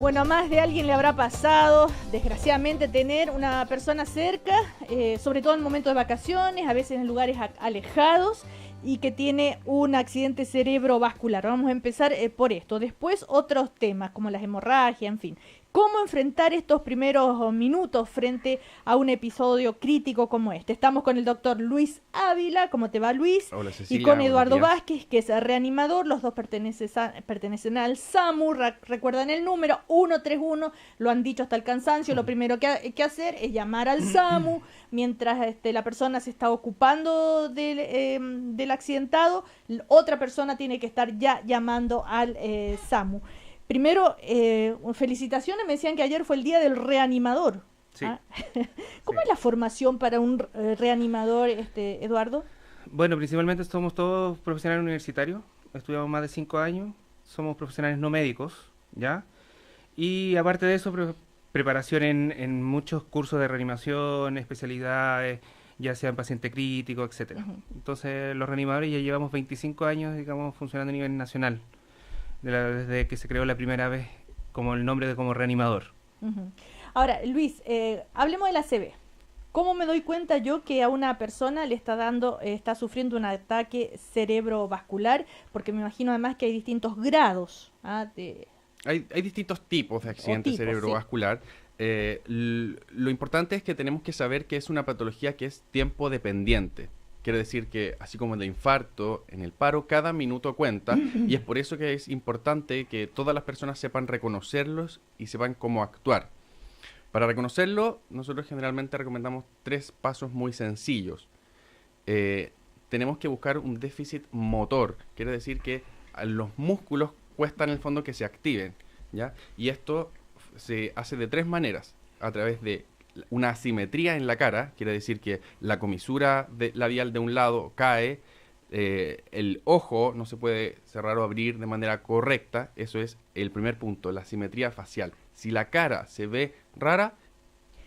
Bueno, a más de alguien le habrá pasado, desgraciadamente, tener una persona cerca, sobre todo en momentos de vacaciones, a veces en lugares alejados, y que tiene un accidente cerebrovascular. Vamos a empezar por esto. Después otros temas, como las hemorragias, en fin. ¿Cómo enfrentar estos primeros minutos frente a un episodio crítico como este? Estamos con el doctor Luis Ávila. ¿Cómo te va, Luis? Hola Y Cecilia, con buenos Eduardo días. Vázquez, que es reanimador. Los dos pertenecen al SAMU. Recuerdan el número 131. Lo han dicho hasta el cansancio. Lo primero que hay que hacer es llamar al SAMU mientras la persona se está ocupando del accidentado. Otra persona tiene que estar ya llamando al SAMU. Primero, felicitaciones. Me decían que ayer fue el día del reanimador. Sí, ¿Ah? ¿Cómo sí. es la formación para un reanimador, Eduardo? Bueno, principalmente somos todos profesionales universitarios, estudiamos más de 5 años, somos profesionales no médicos, ¿ya? Y aparte de eso, preparación en muchos cursos de reanimación, especialidades, ya sean paciente crítico, etcétera. Ujú. Entonces, los reanimadores ya llevamos 25 años, digamos, funcionando a nivel nacional, desde que se creó la primera vez como el nombre de como reanimador. Ujú. Ahora, Luis, hablemos de la ACV. ¿Cómo me doy cuenta yo que a una persona le está sufriendo un ataque cerebrovascular? Porque me imagino además que hay distintos grados, Hay distintos tipos de o accidente tipos, sí. cerebrovascular. Lo importante es que tenemos que saber que es una patología que es tiempo dependiente. Quiere decir que, así como en el infarto, en el paro, cada minuto cuenta, y es por eso que es importante que todas las personas sepan reconocerlos y sepan cómo actuar. Para reconocerlo, nosotros generalmente recomendamos 3 pasos muy sencillos. eh, Tenemos que buscar un déficit motor. Quiere decir que a los músculos cuesta en el fondo que se activen, ¿ya? Y esto se hace de 3 maneras. A través de una asimetría en la cara, quiere decir que la comisura labial de un lado cae, el ojo no se puede cerrar o abrir de manera correcta. Eso es el primer punto, la asimetría facial. Si la cara se ve rara,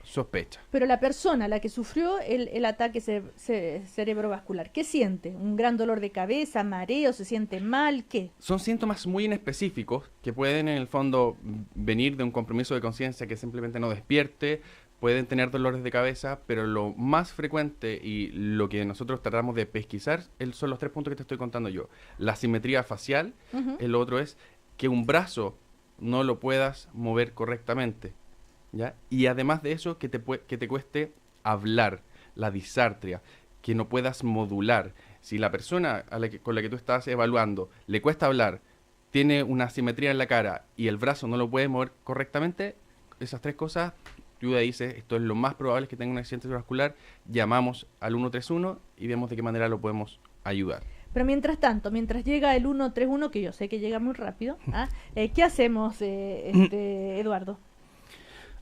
sospecha. Pero la persona, la que sufrió el ataque cerebrovascular, ¿qué siente? ¿Un gran dolor de cabeza, mareo, se siente mal? ¿Qué? Son síntomas muy inespecíficos que pueden en el fondo venir de un compromiso de conciencia que simplemente no despierte, pueden tener dolores de cabeza, pero lo más frecuente y lo que nosotros tratamos de pesquisar son los 3 puntos que te estoy contando yo. La simetría facial, Ujú. el otro es que un brazo no lo puedas mover correctamente, ¿ya? Y además de eso, que te cueste hablar, la disartria, que no puedas modular. Si la persona con la que tú estás evaluando le cuesta hablar, tiene una asimetría en la cara y el brazo no lo puede mover correctamente, esas 3 cosas, tú ya dices, esto es lo más probable es que tenga un accidente cerebrovascular, llamamos al 131 y vemos de qué manera lo podemos ayudar. Pero mientras tanto, mientras llega el 131, que yo sé que llega muy rápido, ¿qué hacemos, Eduardo?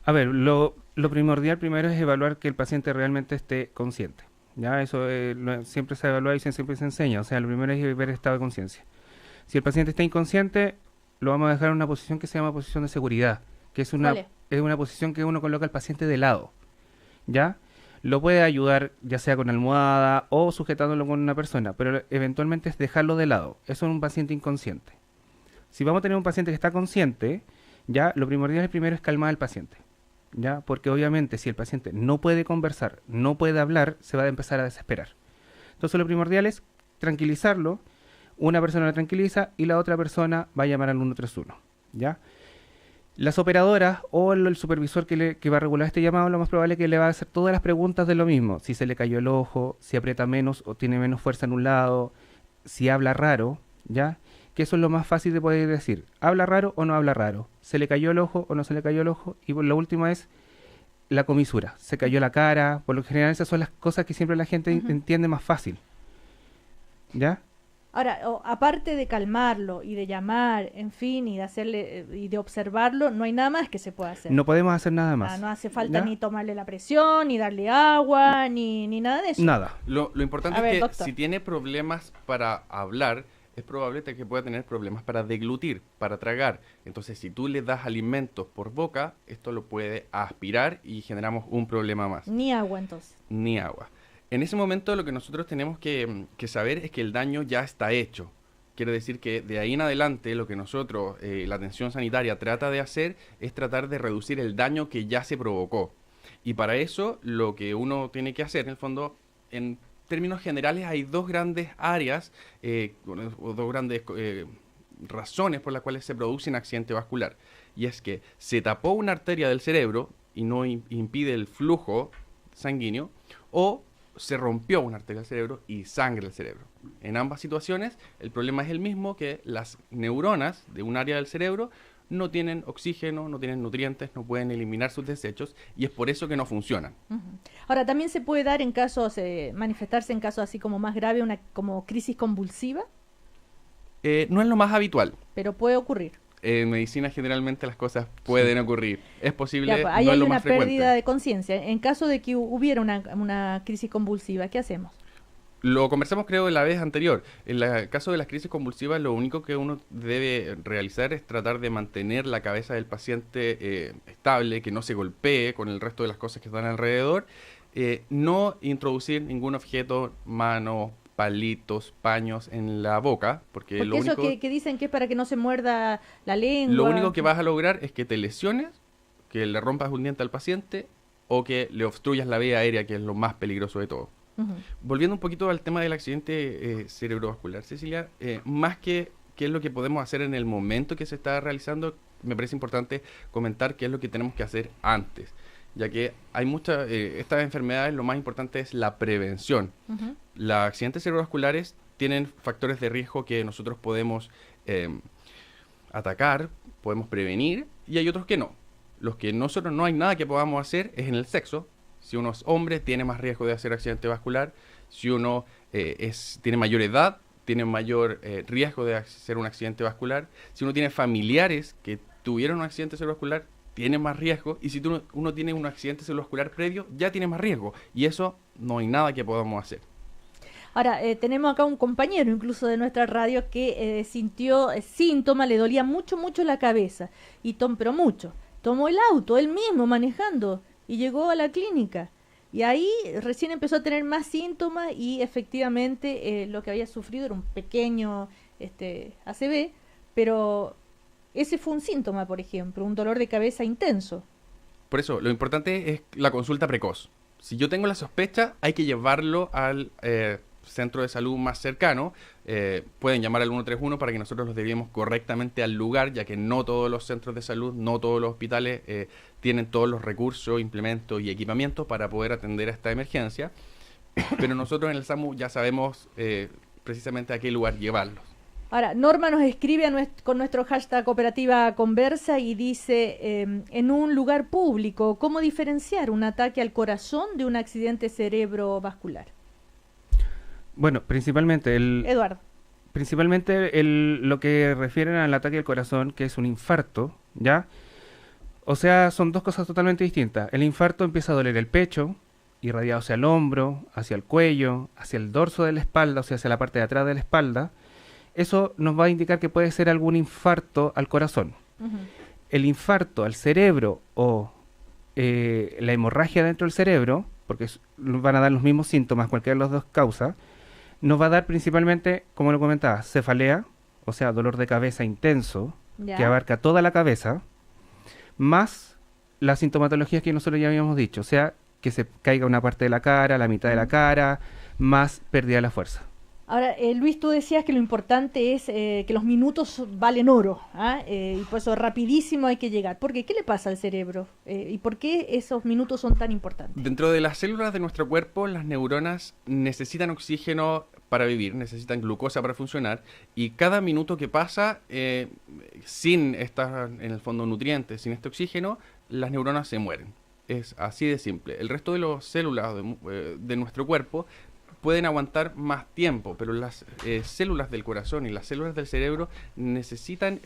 A ver, lo primordial primero es evaluar que el paciente realmente esté consciente. Ya, eso siempre se evalúa y siempre se enseña. O sea, lo primero es ver el estado de conciencia. Si el paciente está inconsciente, lo vamos a dejar en una posición que se llama posición de seguridad, que ¿Cuál es? es una posición que uno coloca al paciente de lado. ¿Ya? Lo puede ayudar ya sea con almohada o sujetándolo con una persona, pero eventualmente es dejarlo de lado. Eso es un paciente inconsciente. Si vamos a tener un paciente que está consciente, ya lo primordial primero es calmar al paciente. ¿Ya? Porque obviamente si el paciente no puede conversar, no puede hablar, se va a empezar a desesperar. Entonces lo primordial es tranquilizarlo, una persona lo tranquiliza y la otra persona va a llamar al 131, ¿ya? Las operadoras o el supervisor que va a regular este llamado, lo más probable es que le va a hacer todas las preguntas de lo mismo. Si se le cayó el ojo, si aprieta menos o tiene menos fuerza en un lado, si habla raro, ¿ya? Que eso es lo más fácil de poder decir. ¿Habla raro o no habla raro? ¿Se le cayó el ojo o no se le cayó el ojo? Y lo último es la comisura. ¿Se cayó la cara? Por lo general esas son las cosas que siempre la gente Ujú. entiende más fácil, ¿ya? Ahora, aparte de calmarlo y de llamar, en fin, y de hacerle y de observarlo, no hay nada más que se pueda hacer. No podemos hacer nada más, No hace falta ¿ya? ni tomarle la presión, ni darle agua, ni nada de eso. Nada. Lo importante A es ver, que doctor. si tiene problemas para hablar, es probable que pueda tener problemas para deglutir, para tragar. Entonces, si tú le das alimentos por boca, esto lo puede aspirar y generamos un problema más. Ni agua, entonces. Ni agua. En ese momento lo que nosotros tenemos que saber es que el daño ya está hecho. Quiere decir que de ahí en adelante lo que nosotros, la atención sanitaria, trata de hacer es tratar de reducir el daño que ya se provocó. Y para eso lo que uno tiene que hacer, en el fondo, en términos generales, hay dos grandes áreas o dos grandes razones por las cuales se produce un accidente vascular. Y es que se tapó una arteria del cerebro y no impide el flujo sanguíneo, o se rompió una arteria del cerebro y sangra el cerebro. En ambas situaciones, el problema es el mismo, que las neuronas de un área del cerebro no tienen oxígeno, no tienen nutrientes, no pueden eliminar sus desechos, y es por eso que no funcionan. Ahora, también se puede dar en casos, manifestarse en casos así como más grave, una como crisis convulsiva, No es lo más habitual. pero puede ocurrir. En medicina generalmente las cosas pueden ocurrir. Es posible, Ya, pues, ahí no es hay lo una más frecuente. pérdida de conciencia. En caso de que hubiera una crisis convulsiva, ¿qué hacemos? Lo conversamos, creo, en la vez anterior. En el caso de las crisis convulsivas, lo único que uno debe realizar es tratar de mantener la cabeza del paciente estable, que no se golpee con el resto de las cosas que están alrededor. No introducir ningún objeto, manos, palitos, paños en la boca, porque Porque lo eso único, que dicen que es para que no se muerda la lengua. lo único que vas a lograr es que te lesiones, que le rompas un diente al paciente o que le obstruyas la vía aérea, que es lo más peligroso de todo. Ujú. Volviendo un poquito al tema del accidente cerebrovascular, Cecilia, más que qué es lo que podemos hacer en el momento que se está realizando, me parece importante comentar qué es lo que tenemos que hacer antes, ya que hay muchas, estas enfermedades, lo más importante es la prevención. Ujú. Los accidentes cerebrovasculares tienen factores de riesgo que nosotros podemos atacar, podemos prevenir, y hay otros que no. Los que nosotros no hay nada que podamos hacer es en el sexo. Si uno es hombre, tiene más riesgo de hacer accidente vascular. Si uno tiene mayor edad, tiene mayor riesgo de hacer un accidente vascular. Si uno tiene familiares que tuvieron un accidente cerebrovascular, tiene más riesgo. Y si uno tiene un accidente cerebrovascular previo, ya tiene más riesgo. Y eso no hay nada que podamos hacer. Ahora, tenemos acá un compañero incluso de nuestra radio que sintió síntomas, le dolía mucho la cabeza, pero mucho. Tomó el auto, él mismo manejando, y llegó a la clínica. Y ahí recién empezó a tener más síntomas y efectivamente lo que había sufrido era un pequeño ACV, pero ese fue un síntoma, por ejemplo, un dolor de cabeza intenso. Por eso, lo importante es la consulta precoz. Si yo tengo la sospecha, hay que llevarlo al centro de salud más cercano. Pueden llamar al 131 para que nosotros los derivemos correctamente al lugar, ya que no todos los centros de salud, no todos los hospitales tienen todos los recursos, implementos y equipamientos para poder atender a esta emergencia. Pero nosotros en el SAMU ya sabemos precisamente a qué lugar llevarlos. Ahora, Norma nos escribe con nuestro hashtag Cooperativa Conversa y dice, en un lugar público, ¿cómo diferenciar un ataque al corazón de un accidente cerebrovascular? Bueno, principalmente Eduardo. lo que refieren al ataque al corazón, que es un infarto, ¿ya? O sea, son dos cosas totalmente distintas. El infarto empieza a doler el pecho, irradiado hacia el hombro, hacia el cuello, hacia el dorso de la espalda, o sea, hacia la parte de atrás de la espalda. Eso nos va a indicar que puede ser algún infarto al corazón. Ujú. El infarto al cerebro o la hemorragia dentro del cerebro, porque van a dar los mismos síntomas, cualquiera de las dos causas, nos va a dar principalmente, como lo comentaba, cefalea, o sea, dolor de cabeza intenso, Ya. que abarca toda la cabeza, más las sintomatologías que nosotros ya habíamos dicho, o sea, que se caiga una parte de la cara, la mitad de la cara, más pérdida de la fuerza. Ahora, Luis, tú decías que lo importante es que los minutos valen oro, ¿ah? Y por eso rapidísimo hay que llegar. ¿Por qué? ¿Qué le pasa al cerebro? ¿Y por qué esos minutos son tan importantes? Dentro de las células de nuestro cuerpo, las neuronas necesitan oxígeno para vivir, necesitan glucosa para funcionar, y cada minuto que pasa sin estar, en el fondo, nutrientes, sin este oxígeno, las neuronas se mueren. Es así de simple. El resto de las células de nuestro cuerpo pueden aguantar más tiempo, pero las células del corazón y las células del cerebro necesitan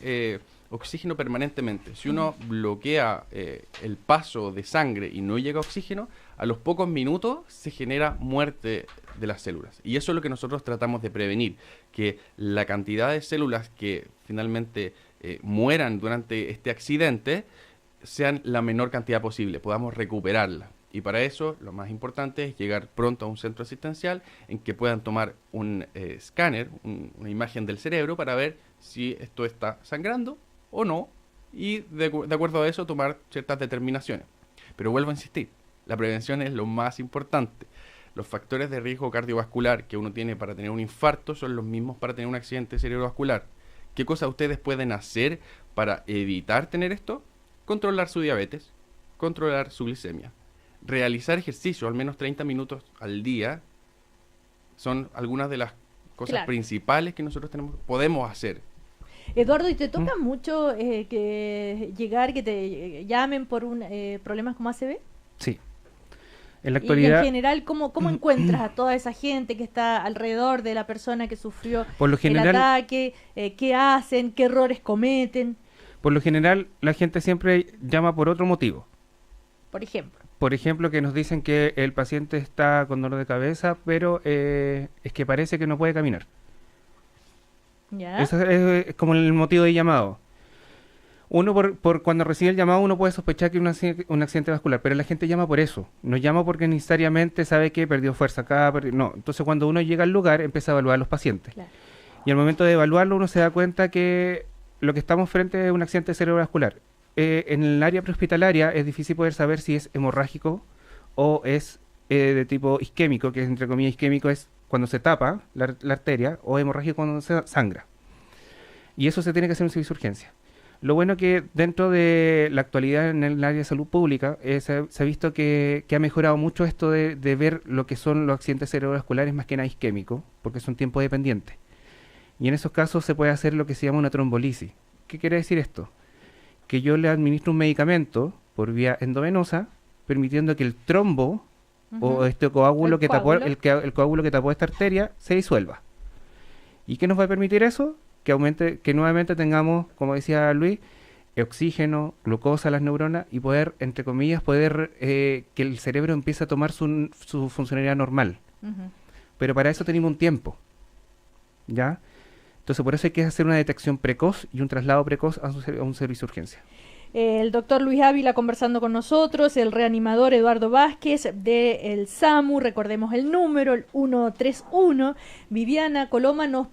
oxígeno permanentemente. Si uno bloquea el paso de sangre y no llega oxígeno, a los pocos minutos se genera muerte de las células. Y eso es lo que nosotros tratamos de prevenir, que la cantidad de células que finalmente mueran durante este accidente sean la menor cantidad posible, podamos recuperarla. Y para eso, lo más importante es llegar pronto a un centro asistencial en que puedan tomar un escáner, una imagen del cerebro para ver si esto está sangrando o no, y de acuerdo a eso tomar ciertas determinaciones. Pero vuelvo a insistir, la prevención es lo más importante. Los factores de riesgo cardiovascular que uno tiene para tener un infarto son los mismos para tener un accidente cerebrovascular. ¿Qué cosas ustedes pueden hacer para evitar tener esto? Controlar su diabetes, controlar su glicemia. Realizar ejercicio al menos 30 minutos al día son algunas de las cosas principales que nosotros podemos hacer. Eduardo, ¿y te toca mucho que te llamen por problemas como ACV? Sí. En la actualidad, y en general, ¿cómo encuentras a toda esa gente que está alrededor de la persona que sufrió por lo general, el ataque? ¿Qué hacen? ¿Qué errores cometen? Por lo general, la gente siempre llama por otro motivo. Por ejemplo, que nos dicen que el paciente está con dolor de cabeza, pero es que parece que no puede caminar. ¿Ya? Eso es como el motivo de llamado. Uno por cuando recibe el llamado uno puede sospechar que es un accidente vascular, pero la gente llama por eso. No llama porque necesariamente sabe que perdió fuerza acá. No. Entonces cuando uno llega al lugar empieza a evaluar a los pacientes. Claro. Y al momento de evaluarlo uno se da cuenta que lo que estamos frente es un accidente cerebrovascular. En el área prehospitalaria es difícil poder saber si es hemorrágico o es de tipo isquémico, que entre comillas isquémico es cuando se tapa la arteria, o hemorrágico cuando se sangra. Y eso se tiene que hacer en servicio de urgencia. Lo bueno que dentro de la actualidad en el área de salud pública se ha visto que ha mejorado mucho esto de ver lo que son los accidentes cerebrovasculares más que nada isquémicos, porque son tiempo dependientes. Y en esos casos se puede hacer lo que se llama una trombolisis. ¿Qué quiere decir esto? Que yo le administro un medicamento por vía endovenosa, permitiendo que el trombo o este coágulo que tapó el coágulo que tapó esta arteria se disuelva. ¿Y qué nos va a permitir eso? Que nuevamente tengamos, como decía Luis, oxígeno, glucosa a las neuronas y poder, entre comillas, que el cerebro empiece a tomar su funcionalidad normal. Pero para eso tenemos un tiempo, ¿ya? Entonces por eso hay que hacer una detección precoz y un traslado precoz a un servicio de urgencia. El doctor Luis Ávila conversando con nosotros, el reanimador Eduardo Vázquez del SAMU, recordemos el número, el 131. Viviana Coloma nos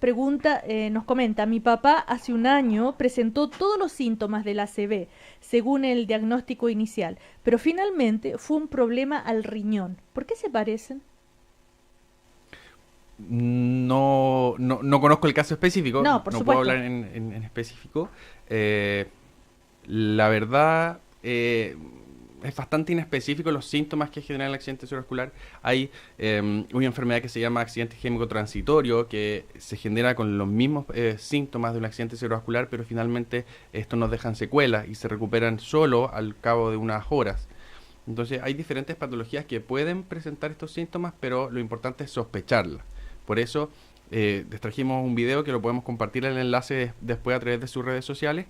comenta, mi papá hace un año presentó todos los síntomas del ACV, según el diagnóstico inicial, pero finalmente fue un problema al riñón. ¿Por qué se parecen? No conozco el caso específico, no puedo hablar en específico. La verdad, es bastante inespecífico los síntomas que generan el accidente cerebrovascular. Hay una enfermedad que se llama accidente isquémico transitorio, que se genera con los mismos síntomas de un accidente cerebrovascular, pero finalmente estos nos dejan secuelas y se recuperan solo al cabo de unas horas. Entonces hay diferentes patologías que pueden presentar estos síntomas, pero lo importante es sospecharlas. Por eso les trajimos un video que lo podemos compartir el enlace después a través de sus redes sociales,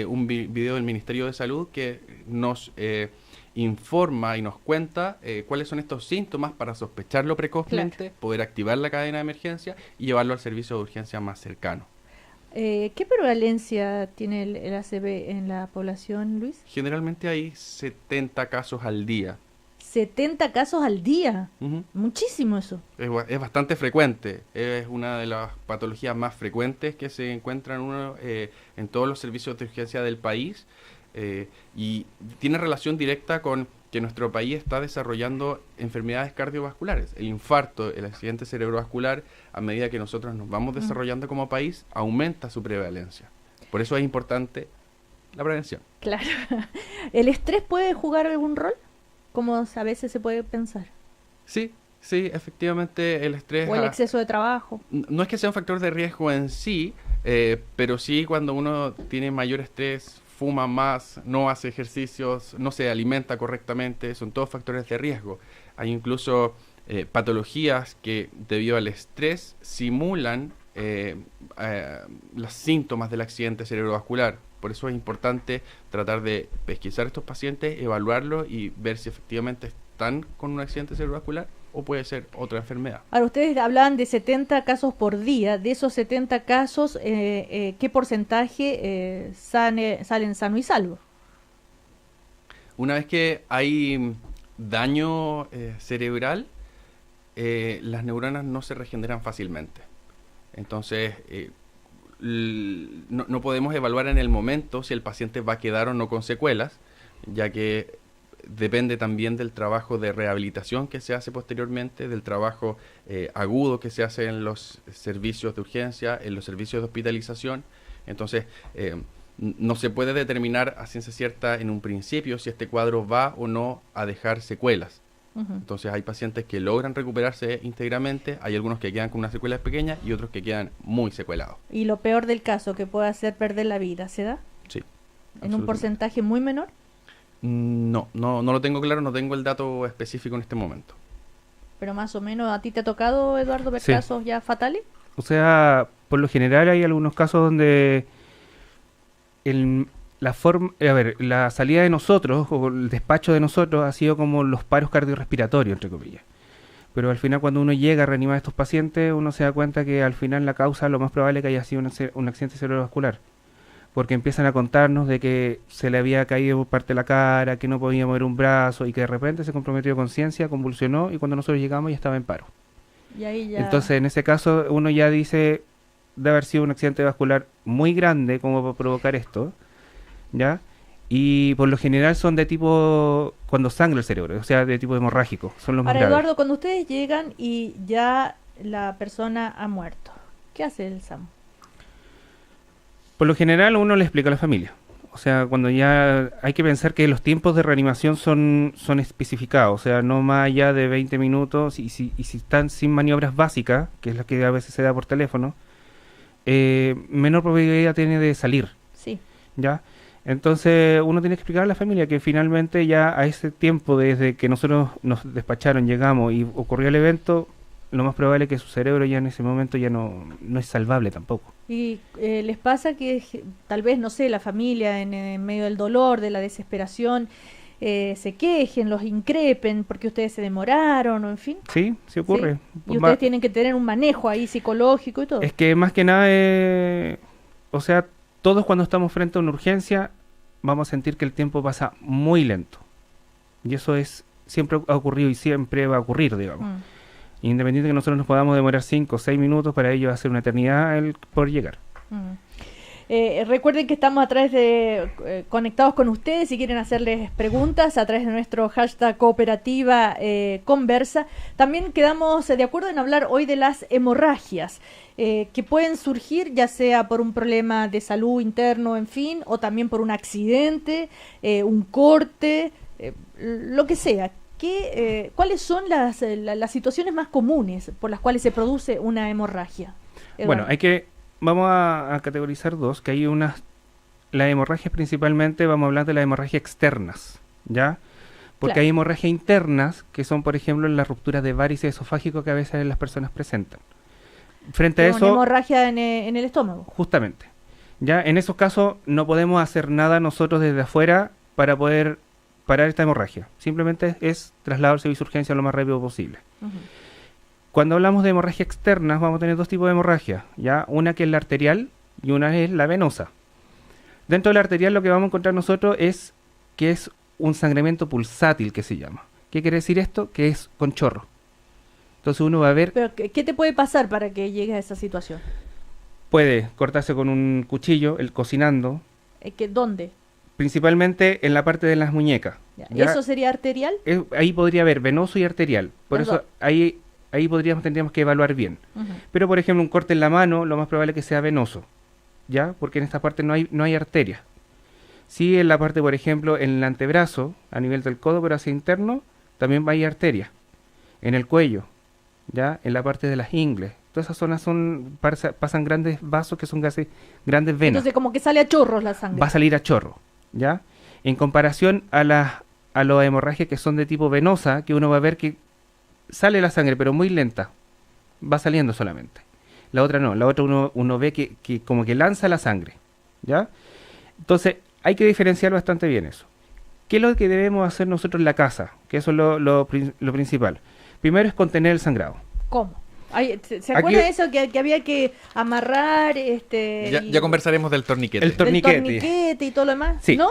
un video del Ministerio de Salud que nos informa y nos cuenta cuáles son estos síntomas para sospecharlo precozmente, poder activar la cadena de emergencia y llevarlo al servicio de urgencia más cercano. ¿Qué prevalencia tiene el ACV en la población, Luis? Generalmente hay 70 casos al día. 70 casos al día. Muchísimo eso. Es bastante frecuente. Es una de las patologías más frecuentes que se encuentran en todos los servicios de urgencia del país. Y tiene relación directa con que nuestro país está desarrollando enfermedades cardiovasculares. El infarto, el accidente cerebrovascular, a medida que nosotros nos vamos desarrollando como país, aumenta su prevalencia. Por eso es importante la prevención. Claro. ¿El estrés puede jugar algún rol? Como a veces se puede pensar. Sí, efectivamente el estrés... O el exceso de trabajo. No es que sea un factor de riesgo en sí, pero sí cuando uno tiene mayor estrés, fuma más, no hace ejercicios, no se alimenta correctamente, son todos factores de riesgo. Hay incluso patologías que debido al estrés simulan los síntomas del accidente cerebrovascular. Por eso es importante tratar de pesquisar a estos pacientes, evaluarlos y ver si efectivamente están con un accidente cerebrovascular o puede ser otra enfermedad. Ahora, ustedes hablaban de 70 casos por día. De esos 70 casos, ¿qué porcentaje salen sano y salvo? Una vez que hay daño cerebral, las neuronas no se regeneran fácilmente. Entonces, no podemos evaluar en el momento si el paciente va a quedar o no con secuelas, ya que depende también del trabajo de rehabilitación que se hace posteriormente, del trabajo agudo que se hace en los servicios de urgencia, en los servicios de hospitalización. Entonces, no se puede determinar a ciencia cierta en un principio si este cuadro va o no a dejar secuelas. Entonces hay pacientes que logran recuperarse íntegramente, hay algunos que quedan con unas secuelas pequeñas y otros que quedan muy secuelados. Y lo peor del caso, que puede hacer perder la vida, ¿se da? Sí. ¿En un porcentaje muy menor? No lo tengo claro, no tengo el dato específico en este momento. Pero más o menos, ¿a ti te ha tocado, Eduardo, ver Sí. casos ya fatales? O sea, por lo general hay algunos casos donde la salida de nosotros o el despacho de nosotros ha sido como los paros cardiorrespiratorios, entre comillas. Pero al final cuando uno llega a reanimar a estos pacientes, uno se da cuenta que al final la causa lo más probable es que haya sido un accidente cerebrovascular. Porque empiezan a contarnos de que se le había caído por parte de la cara, que no podía mover un brazo y que de repente se comprometió conciencia, convulsionó y cuando nosotros llegamos ya estaba en paro. Y ahí ya... Entonces en ese caso uno ya dice de haber sido un accidente vascular muy grande como para provocar esto, ¿ya? Y por lo general son de tipo, cuando sangra el cerebro, o sea, de tipo hemorrágico, son los más Ahora, graves. Eduardo, cuando ustedes llegan y ya la persona ha muerto, ¿qué hace el SAMU? Por lo general uno le explica a la familia. O sea, cuando ya hay que pensar que los tiempos de reanimación son especificados, o sea, no más allá de 20 minutos y si están sin maniobras básicas, que es la que a veces se da por teléfono, menor probabilidad tiene de salir, Sí. ¿ya? Entonces uno tiene que explicar a la familia que finalmente ya a ese tiempo desde que nosotros nos despacharon, llegamos y ocurrió el evento, lo más probable es que su cerebro ya en ese momento ya no es salvable tampoco. ¿Y les pasa que tal vez, no sé, la familia en medio del dolor, de la desesperación, se quejen, los increpen porque ustedes se demoraron o en fin? Sí, sí ocurre. ¿Sí? Y ustedes tienen que tener un manejo ahí psicológico y todo. Es que más que nada, o sea, todos cuando estamos frente a una urgencia vamos a sentir que el tiempo pasa muy lento. Y eso siempre ha ocurrido y siempre va a ocurrir, digamos. Independiente de que nosotros nos podamos demorar 5 o 6 minutos, para ello va a ser una eternidad el por llegar. Recuerden que estamos a través de conectados con ustedes. Si quieren hacerles preguntas a través de nuestro hashtag cooperativa conversa. También quedamos de acuerdo en hablar hoy de las hemorragias que pueden surgir ya sea por un problema de salud interno, en fin, o también por un accidente, un corte, lo que sea. ¿Cuáles son las situaciones más comunes por las cuales se produce una hemorragia? Bueno, vamos a categorizar dos, que hay las hemorragias principalmente, vamos a hablar de las hemorragias externas, ¿ya? Porque Claro. hay hemorragias internas, que son, por ejemplo, las rupturas de varices esofágicos que a veces las personas presentan. Frente a Una eso, hemorragia en el estómago. justamente, ya en esos casos no podemos hacer nada nosotros desde afuera para poder parar esta hemorragia. Simplemente es trasladar al servicio de urgencia lo más rápido posible. Cuando hablamos de hemorragia externas, vamos a tener dos tipos de hemorragia, ¿ya? Una que es la arterial y una es la venosa. Dentro de la arterial lo que vamos a encontrar nosotros es que es un sangramiento pulsátil, que se llama. ¿Qué quiere decir esto? Que es con chorro. Entonces uno va a ver, Pero, ¿qué te puede pasar para que llegues a esa situación? puede cortarse con un cuchillo, cocinando, ¿Dónde? principalmente en la parte de las muñecas. Ya. ¿ya? ¿Eso sería arterial? Ahí podría haber venoso y arterial. Por Los eso dos. ahí tendríamos que evaluar bien. Pero, por ejemplo, un corte en la mano, lo más probable es que sea venoso, ¿ya? Porque en esta parte no hay arteria. Sí, en la parte, por ejemplo, en el antebrazo, a nivel del codo, pero hacia interno, también hay arteria. En el cuello, ¿ya? En la parte de las ingles. Todas esas zonas pasan grandes vasos que son casi grandes venas. Entonces como que sale a chorros la sangre. Va a salir a chorro, ¿ya? En comparación a las hemorragias que son de tipo venosa, que uno va a ver que sale la sangre, pero muy lenta. Va saliendo solamente. La otra no. La otra uno ve que como que lanza la sangre, ¿ya? Entonces, hay que diferenciar bastante bien eso. ¿Qué es lo que debemos hacer nosotros en la casa? Que eso es lo principal. Primero es contener el sangrado. ¿Cómo? ¿Se Aquí- acuerda de eso que había que amarrar Ya conversaremos del torniquete. El del torniquete. torniquete y todo lo demás? Sí. ¿No?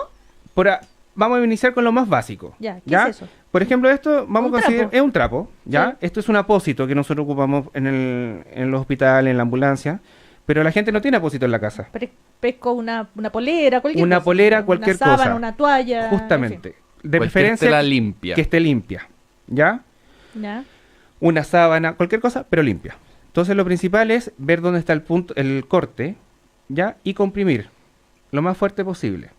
Vamos a iniciar con lo más básico. Ya, ¿qué es eso? Por ejemplo, esto vamos Un a considerar, trapo. es un trapo, ¿ya? Sí. Esto es un apósito que nosotros ocupamos en los hospitales, en la ambulancia, pero la gente no tiene apósito en la casa. Pesco una polera, cualquier Una cosa. polera, cualquier una sábana, cosa. una toalla. Justamente. De Cualquier preferencia tela limpia. que esté limpia, ¿ya? En fin. ¿Ya? Una sábana, cualquier cosa, pero limpia. Entonces lo principal es ver dónde está el punto, el corte, ¿ya? Y comprimir lo más fuerte posible.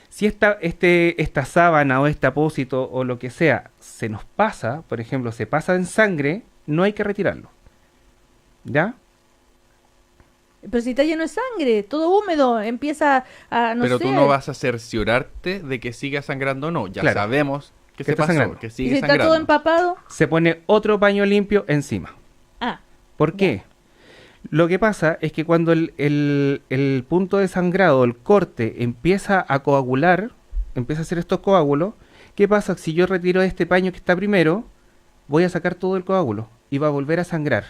Si esta sábana o este apósito o lo que sea se nos pasa, por ejemplo, se pasa en sangre, no hay que retirarlo. ¿Ya? Pero si está lleno de sangre, todo húmedo, empieza a, no Pero sé. tú no vas a cerciorarte de que siga sangrando o no. Ya Claro. sabemos que Que se está pasó, sangrando. que Y sigue si está sangrando. todo empapado. Se pone otro paño limpio encima. Ah, ¿Por qué? Lo que pasa es que cuando el punto de sangrado, el corte, empieza a coagular, empieza a hacer estos coágulos, ¿qué pasa? Si yo retiro este paño que está primero, voy a sacar todo el coágulo y va a volver a sangrar.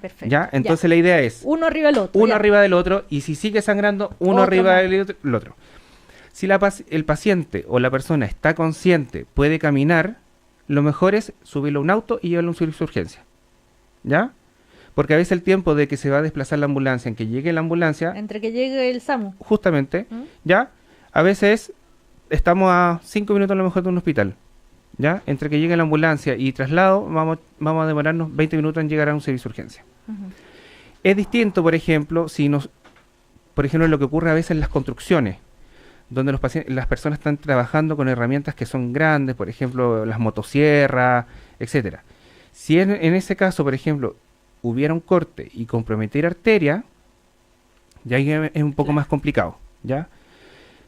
perfecto. ¿Ya? Entonces la idea es Uno arriba del otro. uno ya. arriba del otro y si sigue sangrando, uno Otro arriba más. del otro. Si el paciente o la persona está consciente, puede caminar, lo mejor es subirlo a un auto y llevarlo a un servicio de urgencia. ¿Ya? Porque a veces el tiempo de que se va a desplazar la ambulancia, en que llegue la ambulancia, Entre que llegue el SAMU. justamente, ¿Mm? ¿ya? A veces estamos a 5 minutos a lo mejor de un hospital. ¿Ya? Entre que llegue la ambulancia y traslado, vamos a demorarnos 20 minutos en llegar a un servicio de urgencia. Ujú. Es distinto, por ejemplo, por ejemplo, lo que ocurre a veces en las construcciones, donde las personas están trabajando con herramientas que son grandes, por ejemplo, las motosierras, etcétera. Si en ese caso, por ejemplo, hubiera un corte y comprometer arteria, ya ahí es un poco Claro. más complicado, ¿ya?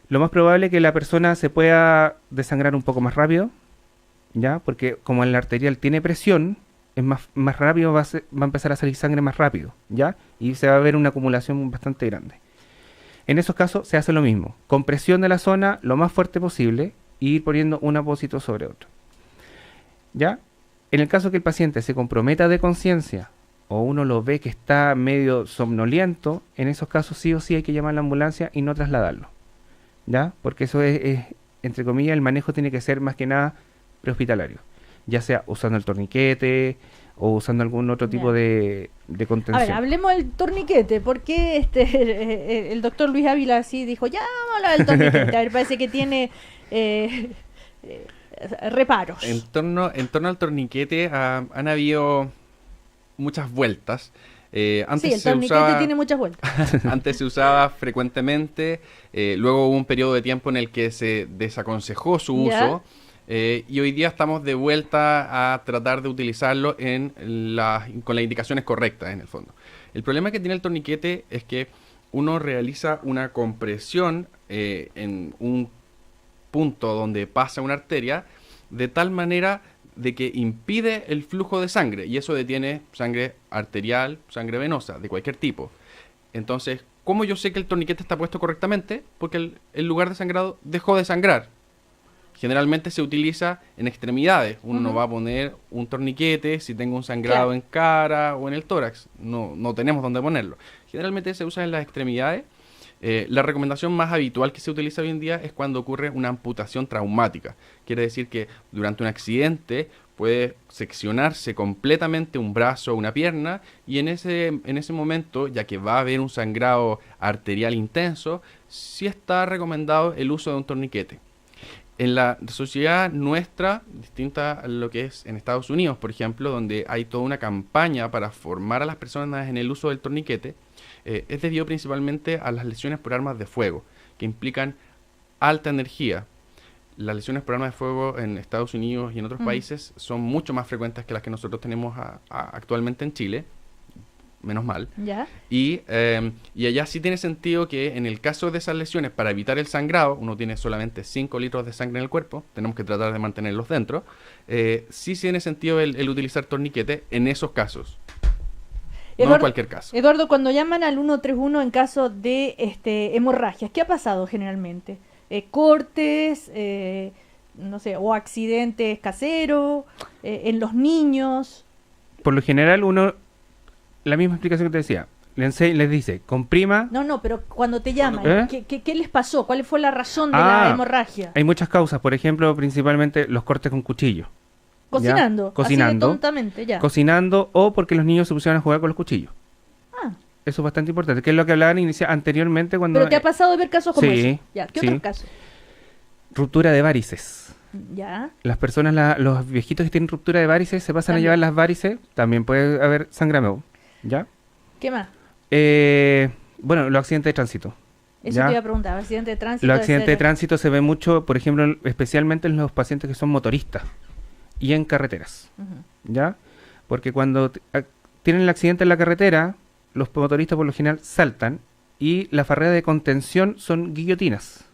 Lo más probable es que la persona se pueda desangrar un poco más rápido, ¿ya? Porque como el arterial tiene presión, es más rápido, va a empezar a salir sangre más rápido, ¿ya? Y se va a ver una acumulación bastante grande. En esos casos se hace lo mismo, compresión de la zona lo más fuerte posible y ir poniendo un apósito sobre otro. ¿Ya? En el caso que el paciente se comprometa de conciencia o uno lo ve que está medio somnoliento, en esos casos sí o sí hay que llamar a la ambulancia y no trasladarlo. ¿Ya? Porque eso es, entre comillas, el manejo tiene que ser más que nada prehospitalario. Ya sea usando el torniquete o usando algún otro tipo Ya. de A ver, contención. hablemos del torniquete. ¿Por qué el doctor Luis Ávila así dijo, ya vamos a hablar del torniquete? A ver, parece que tiene eh, reparos. En torno al torniquete han habido muchas vueltas. Antes Sí, el se torniquete usaba, tiene muchas vueltas. antes se usaba frecuentemente, luego hubo un periodo de tiempo en el que se desaconsejó su Ya. uso, y hoy día estamos de vuelta a tratar de utilizarlo con las indicaciones correctas en el fondo. El problema que tiene el torniquete es que uno realiza una compresión en un punto donde pasa una arteria de tal manera de que impide el flujo de sangre y eso detiene sangre arterial, sangre venosa, de cualquier tipo. Entonces, ¿cómo yo sé que el torniquete está puesto correctamente? Porque el lugar de sangrado dejó de sangrar. Generalmente se utiliza en extremidades. Uno no Ujú. va a poner un torniquete si tengo un sangrado Claro. en cara o en el tórax. No tenemos dónde ponerlo. Generalmente se usa en las extremidades. La recomendación más habitual que se utiliza hoy en día es cuando ocurre una amputación traumática. Quiere decir que durante un accidente puede seccionarse completamente un brazo o una pierna y en ese momento, ya que va a haber un sangrado arterial intenso, sí está recomendado el uso de un torniquete. En la sociedad nuestra, distinta a lo que es en Estados Unidos, por ejemplo, donde hay toda una campaña para formar a las personas en el uso del torniquete, es debido principalmente a las lesiones por armas de fuego, que implican alta energía. Las lesiones por armas de fuego en Estados Unidos y en otros países son mucho más frecuentes que las que nosotros tenemos actualmente en Chile, menos mal. ¿Ya? Y allá sí tiene sentido que en el caso de esas lesiones, para evitar el sangrado, uno tiene solamente 5 litros de sangre en el cuerpo, tenemos que tratar de mantenerlos dentro, sí tiene sentido el utilizar torniquete en esos casos, no en cualquier caso. Eduardo, cuando llaman al 131 en caso de hemorragias, ¿qué ha pasado generalmente? Cortes, no sé, o accidentes caseros, en los niños. Por lo general la misma explicación que te decía, les dice, comprima. No, pero cuando te llaman, ¿Eh? ¿qué les pasó? ¿Cuál fue la razón de la hemorragia? Hay muchas causas, por ejemplo, principalmente los cortes con cuchillo. Cocinando, ¿Ya? Cocinando, así de tontamente, ya. Cocinando o porque los niños se pusieron a jugar con los cuchillos. Ah. Eso es bastante importante, que es lo que hablaban anteriormente cuando... ¿Pero te ha pasado de ver casos como sí, ese? Ya, ¿qué otros casos? Ruptura de varices. Ya. Las personas, los viejitos que tienen ruptura de varices se pasan a llevar las varices, también puede haber sangrado, ¿ya? ¿Qué más? Bueno, los accidentes de tránsito. Eso ¿ya? te iba a preguntar, accidentes de tránsito. Los accidentes de tránsito se ven mucho, por ejemplo, especialmente en los pacientes que son motoristas y en carreteras, ¿ya? Porque cuando tienen el accidente en la carretera, los motoristas por lo general saltan y las barreras de contención son guillotinas,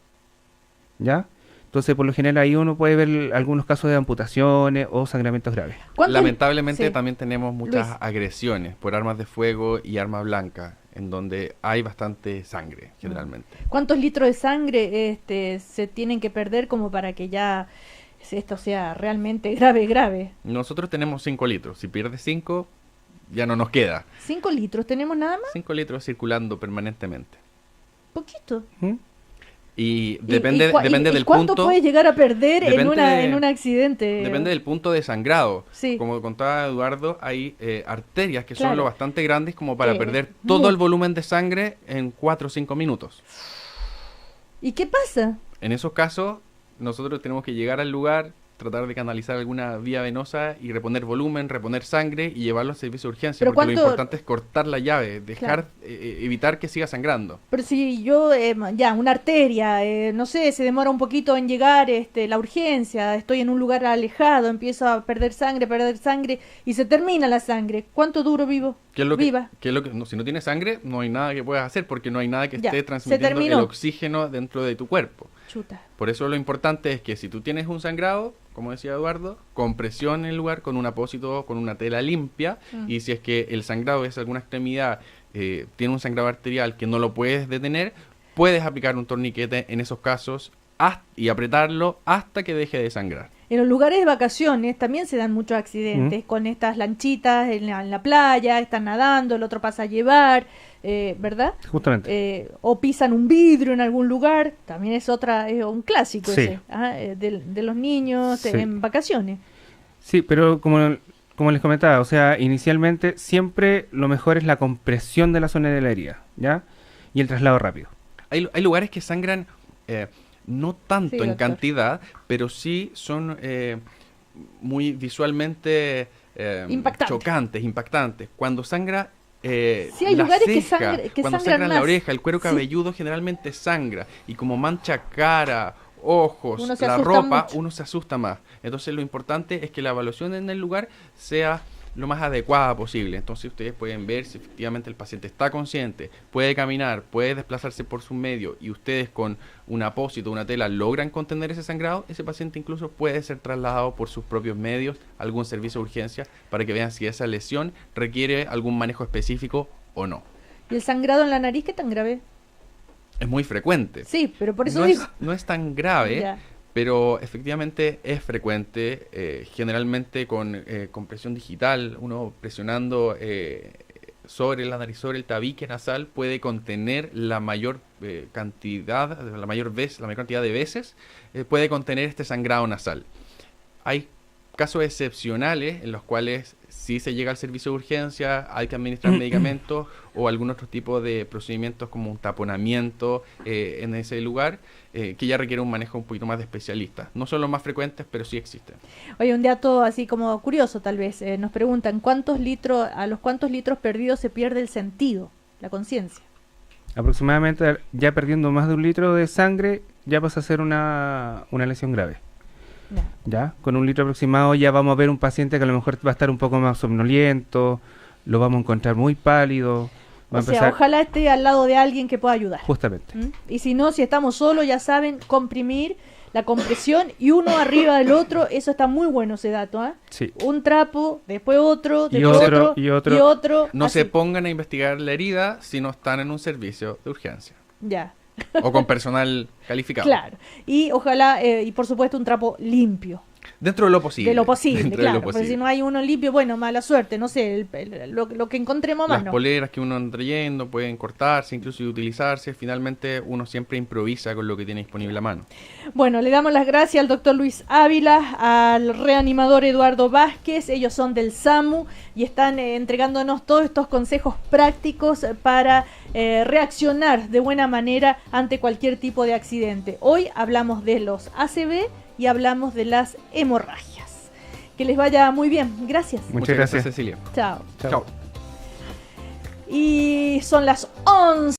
¿ya? Entonces, por lo general, ahí uno puede ver algunos casos de amputaciones o sangramientos graves. Lamentablemente sí. también tenemos muchas Luis. agresiones por armas de fuego y armas blancas, en donde hay bastante sangre, generalmente. ¿Cuántos litros de sangre se tienen que perder como para que ya esto sea realmente grave? Nosotros tenemos 5 litros. Si pierdes 5, ya no nos queda. 5 litros, ¿tenemos nada más? 5 litros circulando permanentemente. Poquito. ¿Mm? Y depende del ¿cuánto punto. puedes llegar a perder depende en un accidente? Depende del punto de sangrado. Sí. Como contaba Eduardo, hay arterias que Claro. son lo bastante grandes como para Que perder todo muy- el volumen de sangre en 4 o 5 minutos. ¿Y qué pasa? En esos casos, nosotros tenemos que llegar al lugar, tratar de canalizar alguna vía venosa y reponer volumen, reponer sangre y llevarlo al servicio de urgencia. Pero Porque lo ¿cuánto- importante es cortar la llave, dejar, evitar que siga sangrando. Pero si yo, ya, una arteria, no sé, se demora un poquito en llegar la urgencia, estoy en un lugar alejado, empiezo a perder sangre y se termina la sangre. ¿Cuánto duro vivo? ¿Qué es lo Viva. no, si no tienes sangre, no hay nada que puedas hacer porque no hay nada que Ya, esté se transmitiendo el terminó. oxígeno dentro de tu cuerpo. Chuta. Por eso lo importante es que si tú tienes un sangrado, como decía Eduardo, compresión en el lugar con un apósito, con una tela limpia, y si es que el sangrado es alguna extremidad, tiene un sangrado arterial que no lo puedes detener, puedes aplicar un torniquete en esos casos y apretarlo hasta que deje de sangrar. En los lugares de vacaciones también se dan muchos accidentes con estas lanchitas en la playa, están nadando, el otro pasa a llevar, ¿verdad? Justamente. O pisan un vidrio en algún lugar, también es un clásico Sí. ese, de los niños Sí. en vacaciones. Sí, pero como les comentaba, o sea, inicialmente siempre lo mejor es la compresión de la zona de la herida, ¿ya? Y el traslado rápido. Hay lugares que sangran no tanto Sí, en doctor. cantidad, pero sí son muy visualmente Impactante. chocantes, impactantes. Cuando sangra Sí, hay la lugares que ceja, cuando sangran sangra en la más. oreja, el cuero Sí. cabelludo generalmente sangra. Y como mancha cara, ojos, Uno se la asusta ropa, mucho. uno se asusta más. Entonces lo importante es que la evaluación en el lugar sea lo más adecuada posible. Entonces ustedes pueden ver si efectivamente el paciente está consciente, puede caminar, puede desplazarse por su medio y ustedes con un apósito, una tela logran contener ese sangrado, ese paciente incluso puede ser trasladado por sus propios medios a algún servicio de urgencia para que vean si esa lesión requiere algún manejo específico o no. ¿Y el sangrado en la nariz qué tan grave? Es muy frecuente. Sí, pero por eso no, digo. no es tan grave, Ya. pero efectivamente es frecuente, generalmente con compresión digital, uno presionando sobre la nariz, sobre el tabique nasal, puede contener la mayor cantidad, la mayor cantidad de veces, puede contener este sangrado nasal. Hay casos excepcionales en los cuales si se llega al servicio de urgencia, hay que administrar medicamentos o algún otro tipo de procedimientos como un taponamiento en ese lugar, que ya requiere un manejo un poquito más de especialistas. No son los más frecuentes, pero sí existen. Oye, un dato así como curioso tal vez. Nos preguntan, a los cuántos litros perdidos se pierde el sentido, la conciencia? Aproximadamente, ya perdiendo más de 1 litro de sangre, ya pasa a ser una lesión grave. Ya. ¿Ya? Con 1 litro aproximado ya vamos a ver un paciente que a lo mejor va a estar un poco más somnoliento, lo vamos a encontrar muy pálido. Va O a sea, empezar ojalá esté al lado de alguien que pueda ayudar. justamente. ¿Mm? Y si no, si estamos solos, ya saben, comprimir la compresión y uno arriba del otro, eso está muy bueno ese dato, ¿ah? Sí. Un trapo, después otro, Y después otro, otro, y otro. y otro, No así. se pongan a investigar la herida si no están en un servicio de urgencia Ya, o con personal calificado. claro. Y ojalá, y por supuesto, un trapo limpio. Dentro de lo posible. De lo posible, Dentro de claro. lo Porque posible. si no hay uno limpio, bueno, mala suerte, no sé, lo que encontremos más, Las ¿no? poleras que uno anda trayendo pueden cortarse, incluso y utilizarse. Finalmente uno siempre improvisa con lo que tiene disponible a mano. Bueno, le damos las gracias al doctor Luis Ávila, al reanimador Eduardo Vázquez. Ellos son del SAMU y están entregándonos todos estos consejos prácticos para reaccionar de buena manera ante cualquier tipo de accidente. Hoy hablamos de los ACV y hablamos de las hemorragias. Que les vaya muy bien. Gracias. Muchas gracias. Cecilia. Chao. Chao. Y son las 11.